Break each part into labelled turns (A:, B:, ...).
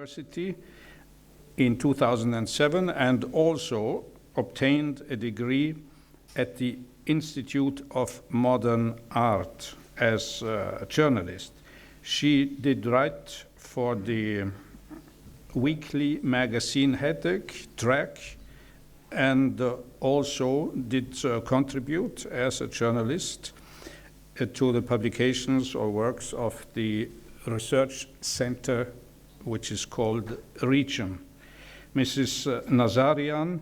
A: University in 2007 and also obtained a degree at the Institute of Modern Art as a journalist. She did write for the weekly magazine Headache, Track, and also did contribute as a journalist to the publications or works of the research center, which is called Region. Mrs. Nazaryan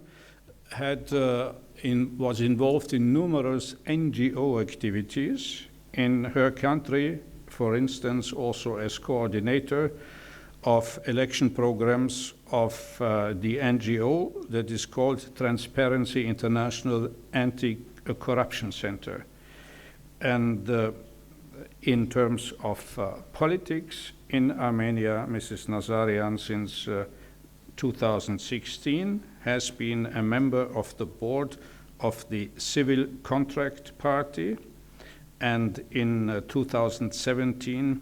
A: was involved in numerous NGO activities in her country, for instance, also as coordinator of election programs of the NGO that is called Transparency International Anti-Corruption Center. And in terms of politics in Armenia, Mrs. Nazaryan, since 2016, has been a member of the board of the Civil Contract Party, and in 2017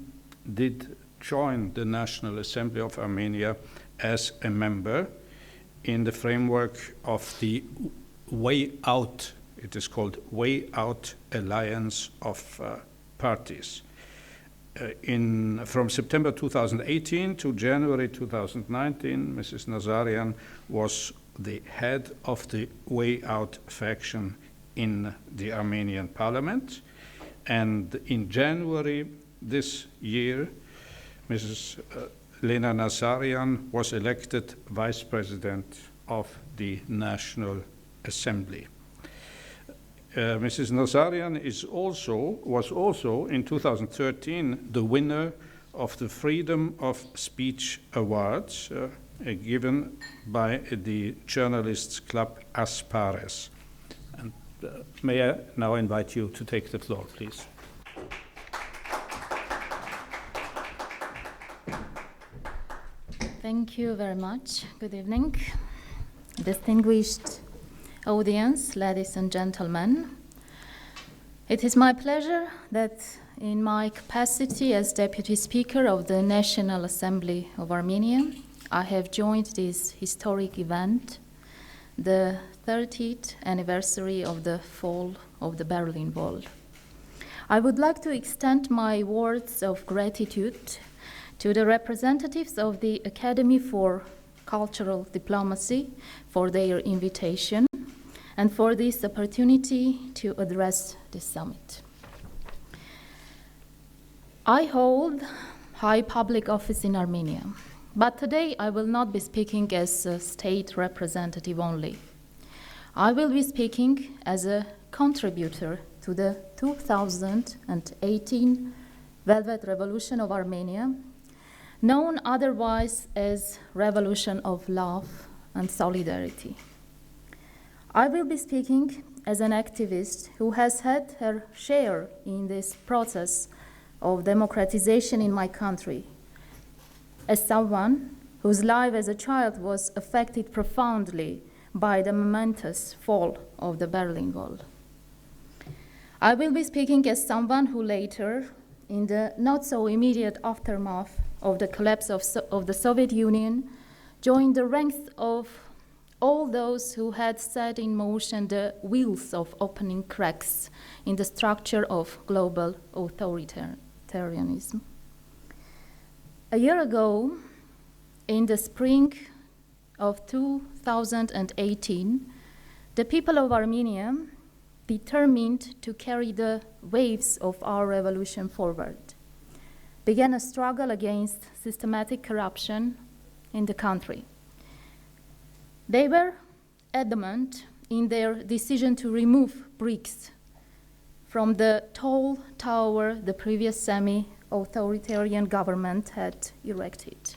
A: did join the National Assembly of Armenia as a member in the framework of the Way Out, it is called Way Out Alliance of Parties. From September 2018 to January 2019, Mrs. Nazaryan was the head of the Way Out faction in the Armenian parliament. And in January this year, Mrs. Lena Nazaryan was elected Vice President of the National Assembly. Mrs. Nazaryan was also in 2013 the winner of the Freedom of Speech Awards given by the journalists club Aspares. And may I now invite you to take the floor, please.
B: Thank you very much. Good evening, distinguished audience, ladies and gentlemen. It is my pleasure that in my capacity as Deputy Speaker of the National Assembly of Armenia, I have joined this historic event, the 30th anniversary of the fall of the Berlin Wall. I would like to extend my words of gratitude to the representatives of the Academy for Cultural Diplomacy for their invitation and for this opportunity to address this summit. I hold high public office in Armenia, but today I will not be speaking as a state representative only. I will be speaking as a contributor to the 2018 Velvet Revolution of Armenia, known otherwise as Revolution of Love and Solidarity. I will be speaking as an activist who has had her share in this process of democratization in my country, as someone whose life as a child was affected profoundly by the momentous fall of the Berlin Wall. I will be speaking as someone who later, in the not so immediate aftermath of the collapse of the Soviet Union, joined the ranks of all those who had set in motion the wheels of opening cracks in the structure of global authoritarianism. A year ago, in the spring of 2018, the people of Armenia, determined to carry the waves of our revolution forward, began a struggle against systematic corruption in the country. They were adamant in their decision to remove bricks from the tall tower the previous semi-authoritarian government had erected.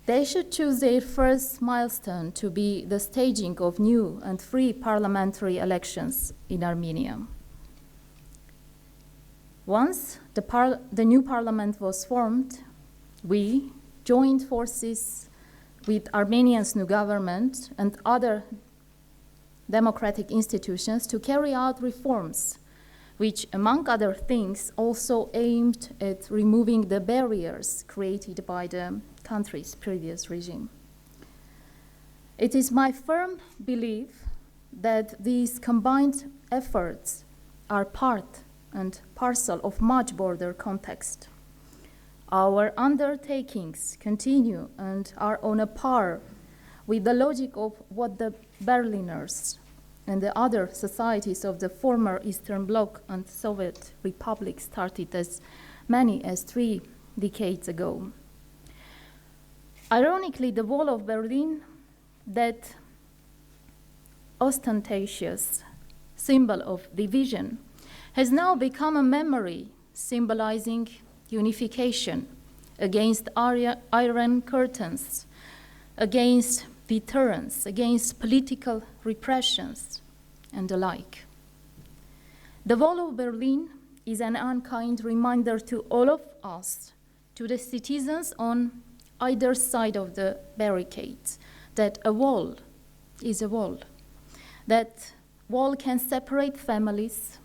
B: They should choose their first milestone to be the staging of new and free parliamentary elections in Armenia. Once the new parliament was formed, we joined forces with Armenia's new government and other democratic institutions to carry out reforms which, among other things, also aimed at removing the barriers created by the country's previous regime. It is my firm belief that these combined efforts are part and parcel of much broader context. Our undertakings continue and are on a par with the logic of what the Berliners and the other societies of the former Eastern Bloc and Soviet republics started as many as 3 decades ago. Ironically, the wall of Berlin, that ostentatious symbol of division, has now become a memory symbolizing unification against iron curtains, against deterrence, against political repressions, and the like. The wall of Berlin is an unkind reminder to all of us, to the citizens on either side of the barricades, that a wall is a wall, that wall can separate families,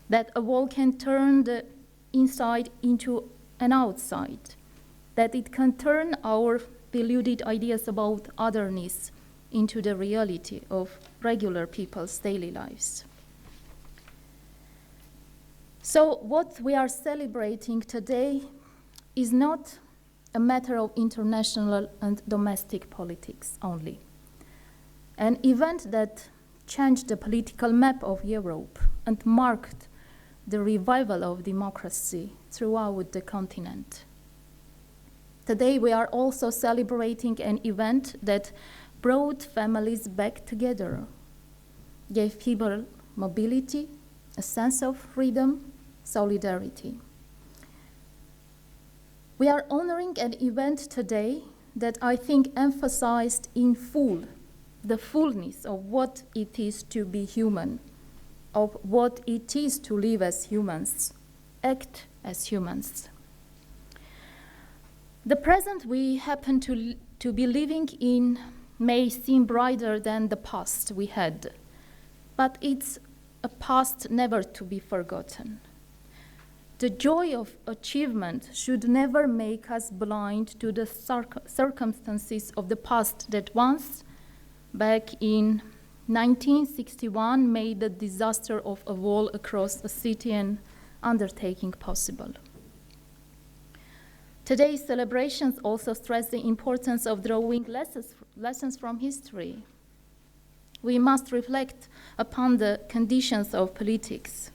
B: that a wall can turn the inside into an outside, that it can turn our deluded ideas about otherness into the reality of regular people's daily lives. So what we are celebrating today is not a matter of international and domestic politics only. An event that changed the political map of Europe and marked the revival of democracy throughout the continent. Today we are also celebrating an event that brought families back together, gave people mobility, a sense of freedom, solidarity. We are honoring an event today that I think emphasized in full the fullness of what it is to be human, of what it is to live as humans, act as humans. The present we happen to be living in may seem brighter than the past we had, but it's a past never to be forgotten. The joy of achievement should never make us blind to the circumstances of the past that once, back in 1961, made the disaster of a wall across a city an undertaking possible. Today's celebrations also stress the importance of drawing lessons from history. We must reflect upon the conditions of politics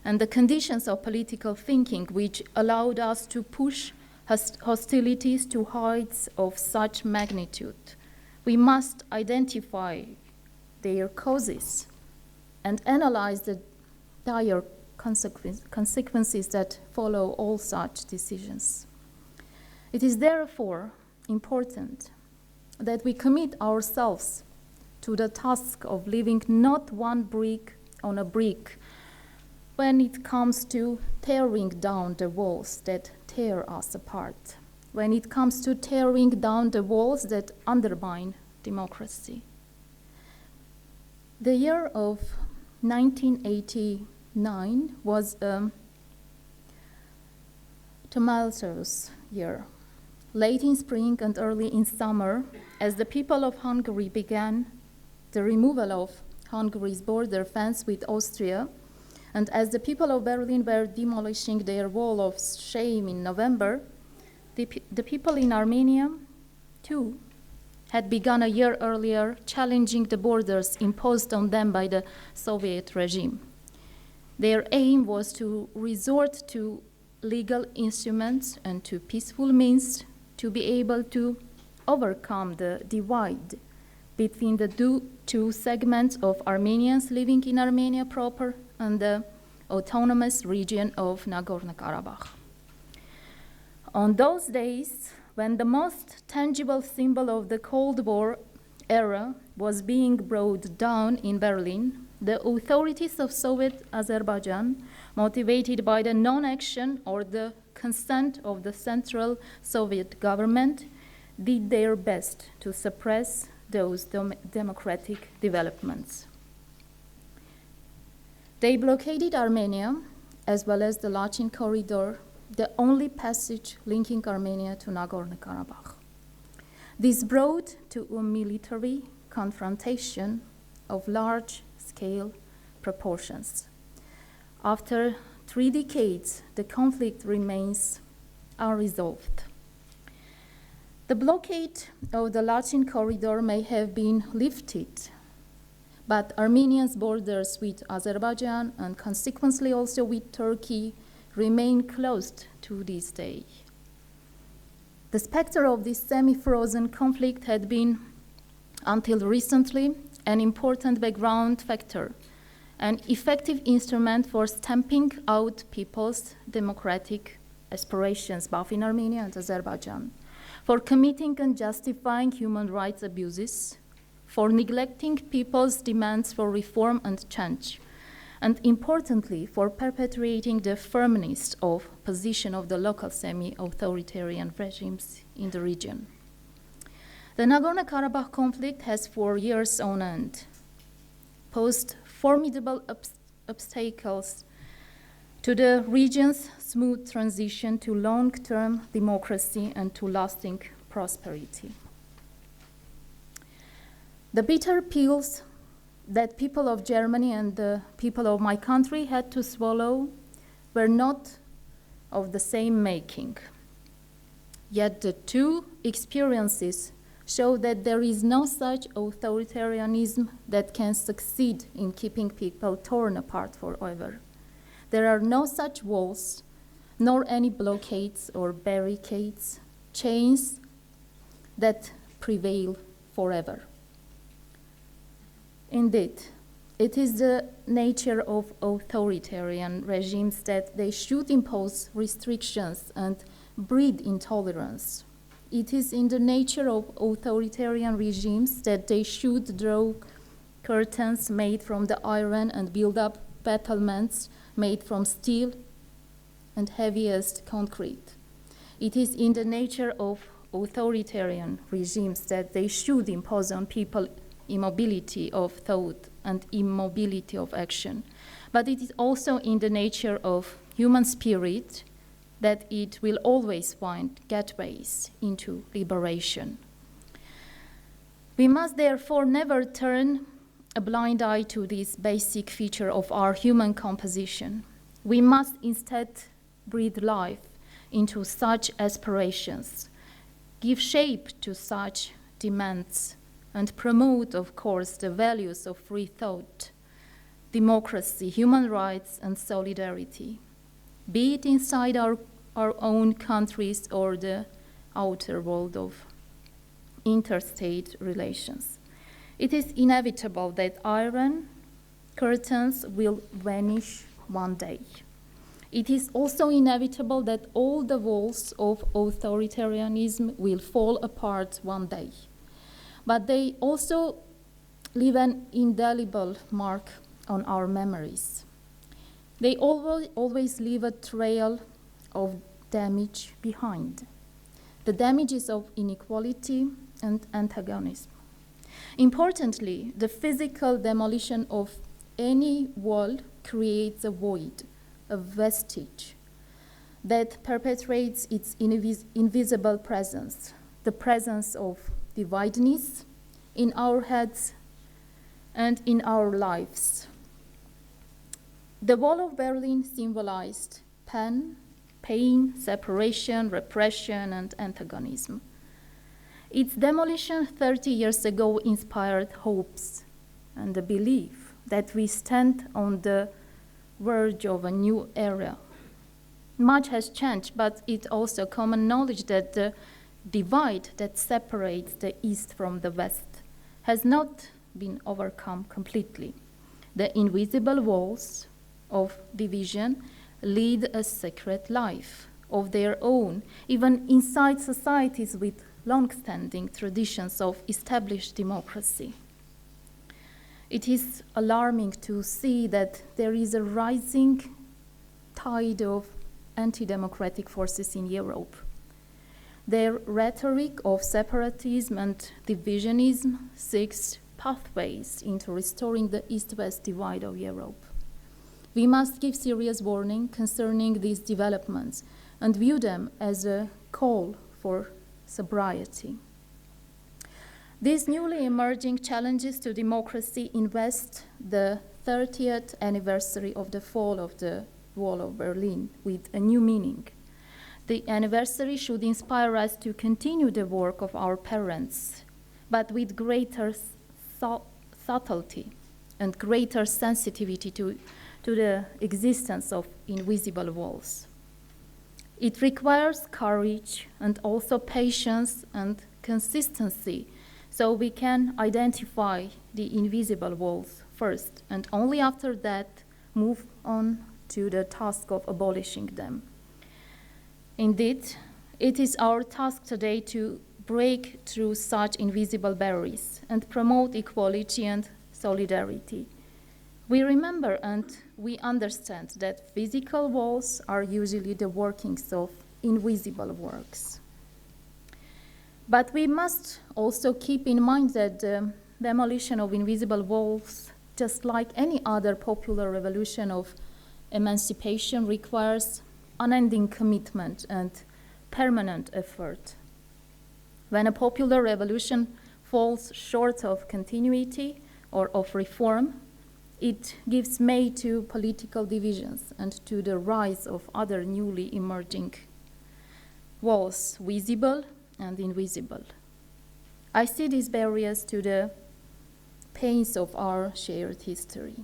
B: and the conditions of political thinking which allowed us to push hostilities to heights of such magnitude. We must identify their causes and analyze the dire consequences that follow all such decisions. It is therefore important that we commit ourselves to the task of leaving not one brick on a brick when it comes to tearing down the walls that tear us apart, when it comes to tearing down the walls that undermine democracy. The year of 1989 was a tumultuous year. Late in spring and early in summer, as the people of Hungary began the removal of Hungary's border fence with Austria, and as the people of Berlin were demolishing their wall of shame in November, the people in Armenia, too, had begun a year earlier challenging the borders imposed on them by the Soviet regime. Their aim was to resort to legal instruments and to peaceful means to be able to overcome the divide between the two segments of Armenians living in Armenia proper and the autonomous region of Nagorno-Karabakh. On those days, when the most tangible symbol of the Cold War era was being brought down in Berlin, the authorities of Soviet Azerbaijan, motivated by the non-action or the consent of the Central Soviet government, did their best to suppress those democratic developments. They blockaded Armenia, as well as the Lachin corridor, the only passage linking Armenia to Nagorno-Karabakh. This brought to a military confrontation of large-scale proportions. After 3 decades, the conflict remains unresolved. The blockade of the Lachin corridor may have been lifted, but Armenia's borders with Azerbaijan and consequently also with Turkey remain closed to this day. The specter of this semi-frozen conflict had been, until recently, an important background factor, an effective instrument for stamping out people's democratic aspirations, both in Armenia and Azerbaijan, for committing and justifying human rights abuses, for neglecting people's demands for reform and change, and importantly, for perpetuating the firmness of position of the local semi-authoritarian regimes in the region. The Nagorno-Karabakh conflict has for years on end posed formidable obstacles to the region's smooth transition to long-term democracy and to lasting prosperity. The bitter pills that people of Germany and the people of my country had to swallow were not of the same making. Yet the two experiences show that there is no such authoritarianism that can succeed in keeping people torn apart forever. There are no such walls, nor any blockades or barricades, chains that prevail forever. Indeed, it is the nature of authoritarian regimes that they should impose restrictions and breed intolerance. It is in the nature of authoritarian regimes that they should draw curtains made from the iron and build up battlements made from steel and heaviest concrete. It is in the nature of authoritarian regimes that they should impose on people immobility of thought and immobility of action. But it is also in the nature of human spirit that it will always find gateways into liberation. We must therefore never turn a blind eye to this basic feature of our human composition. We must instead breathe life into such aspirations, give shape to such demands, and promote, of course, the values of free thought, democracy, human rights, and solidarity, be it inside our own countries or the outer world of interstate relations. It is inevitable that iron curtains will vanish one day. It is also inevitable that all the walls of authoritarianism will fall apart one day. But they also leave an indelible mark on our memories. They always leave a trail of damage behind. The damages of inequality and antagonism. Importantly, the physical demolition of any wall creates a void, a vestige, that perpetuates its invisible presence, the presence of divideness in our heads and in our lives. The wall of Berlin symbolized pain, separation, repression, and antagonism. Its demolition 30 years ago inspired hopes and the belief that we stand on the verge of a new era. Much has changed, but it's also common knowledge that the divide that separates the East from the West has not been overcome completely. The invisible walls of division lead a secret life of their own, even inside societies with long-standing traditions of established democracy. It is alarming to see that there is a rising tide of anti-democratic forces in Europe. Their rhetoric of separatism and divisionism seeks pathways into restoring the East-West divide of Europe. We must give serious warning concerning these developments and view them as a call for sobriety. These newly emerging challenges to democracy invest the 30th anniversary of the fall of the Wall of Berlin with a new meaning. The anniversary should inspire us to continue the work of our parents, but with greater subtlety and greater sensitivity to the existence of invisible walls. It requires courage and also patience and consistency, so we can identify the invisible walls first, and only after that move on to the task of abolishing them. Indeed, it is our task today to break through such invisible barriers and promote equality and solidarity. We remember and we understand that physical walls are usually the workings of invisible works. But we must also keep in mind that the demolition of invisible walls, just like any other popular revolution of emancipation, requires unending commitment and permanent effort. When a popular revolution falls short of continuity or of reform, it gives way to political divisions and to the rise of other newly emerging walls, visible and invisible. I see these barriers to the pains of our shared history.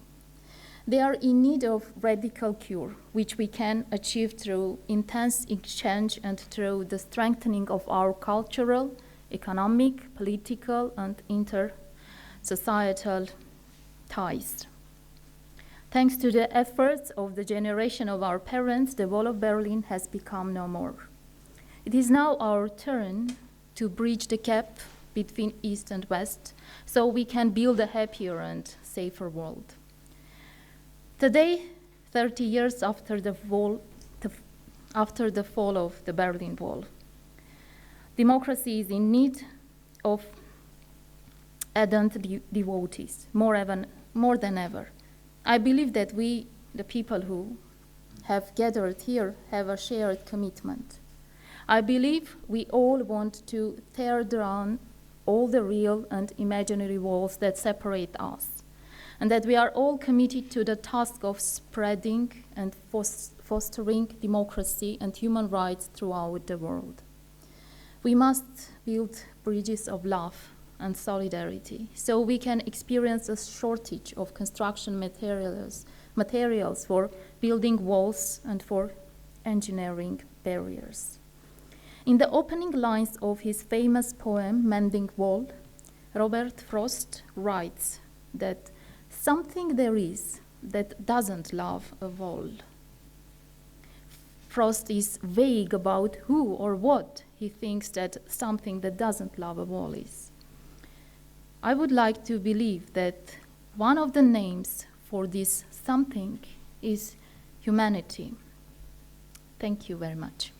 B: They are in need of radical cure, which we can achieve through intense exchange and through the strengthening of our cultural, economic, political, and inter-societal ties. Thanks to the efforts of the generation of our parents, the Wall of Berlin has become no more. It is now our turn to bridge the gap between East and West so we can build a happier and safer world. Today, 30 years after the fall of the Berlin Wall, democracy is in need of ardent devotees, more than ever. I believe that we, the people who have gathered here, have a shared commitment. I believe we all want to tear down all the real and imaginary walls that separate us, and that we are all committed to the task of spreading and fostering democracy and human rights throughout the world. We must build bridges of love and solidarity so we can experience a shortage of construction materials for building walls and for engineering barriers. In the opening lines of his famous poem, Mending Wall, Robert Frost writes that something there is that doesn't love a wall. Frost is vague about who or what he thinks that something that doesn't love a wall is. I would like to believe that one of the names for this something is humanity. Thank you very much.